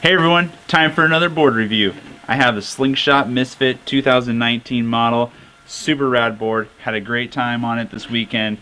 Hey everyone, time for another board review. I have the Slingshot Misfit 2019 model. Super rad board. Had a great time on it this weekend.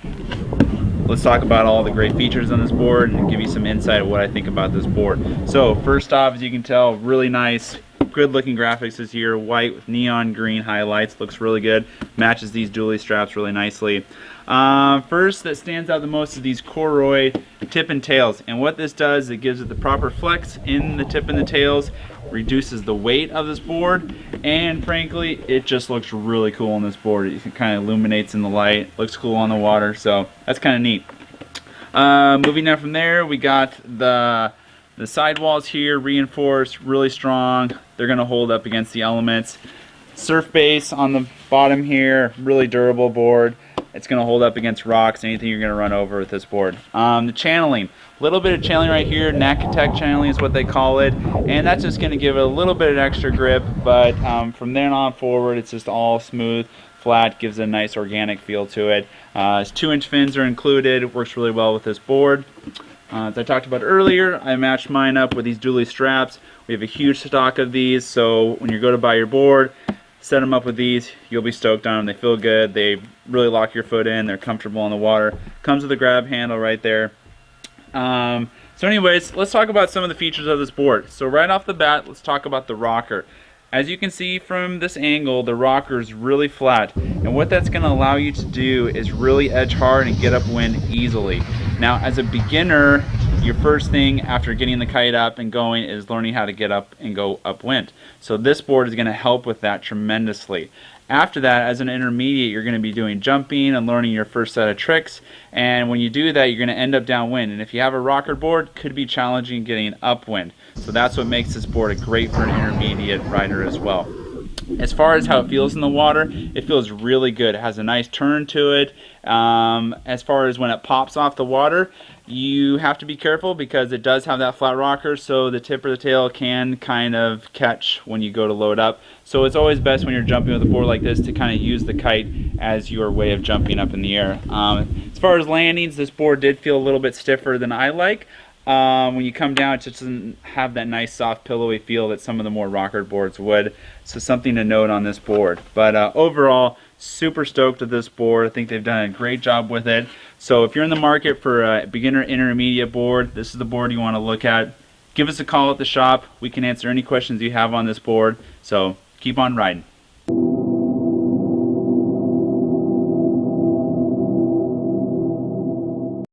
Let's talk about all the great features on this board and give you some insight of what I think about this board. So first off, as you can tell, really nice, good looking graphics this year. White with neon green highlights. Looks really good. Matches these dually straps really nicely. First that stands out the most is these Corroy tip and tails, and what this does is it gives it the proper flex in the tip and the tails, reduces the weight of this board, and frankly it just looks really cool on this board. It kind of illuminates in the light, looks cool on the water, so that's kind of neat. Moving down from there, we got the sidewalls here reinforced, really strong. They're going to hold up against the elements. Surf base on the bottom here, really durable board. It's going to hold up against rocks, anything you're going to run over with this board. The channeling, a little bit of channeling right here, Nakatech channeling is what they call it, and that's just going to give it a little bit of extra grip, but from then on forward it's just all smooth, flat, gives it a nice organic feel to it. 2-inch fins are included, it works really well with this board. As I talked about earlier, I matched mine up with these dually straps. We have a huge stock of these, so when you go to buy your board, set them up with these, you'll be stoked on them. They feel good, they really lock your foot in, they're comfortable in the water. Comes with a grab handle right there. So anyways, let's talk about some of the features of this board. So right off the bat, let's talk about the rocker. As you can see from this angle, the rocker is really flat, and what that's going to allow you to do is really edge hard and get upwind easily. Now as a beginner, your first thing after getting the kite up and going is learning how to get up and go upwind. So this board is going to help with that tremendously. After that, as an intermediate, you're going to be doing jumping and learning your first set of tricks, and when you do that, you're going to end up downwind, and if you have a rocker board, it could be challenging getting upwind. So that's what makes this board great for an intermediate rider as well. As far as how it feels in the water, it feels really good. It has a nice turn to it. As far as when it pops off the water, you have to be careful because it does have that flat rocker, so the tip or the tail can kind of catch when you go to load up. So it's always best when you're jumping with a board like this to kind of use the kite as your way of jumping up in the air. As far as landings, this board did feel a little bit stiffer than I like. When you come down, it just doesn't have that nice soft pillowy feel that some of the more rocker boards would. So something to note on this board. But overall, super stoked with this board. I think they've done a great job with it. So if you're in the market for a beginner intermediate board, this is the board you want to look at. Give us a call at the shop. We can answer any questions you have on this board. So keep on riding.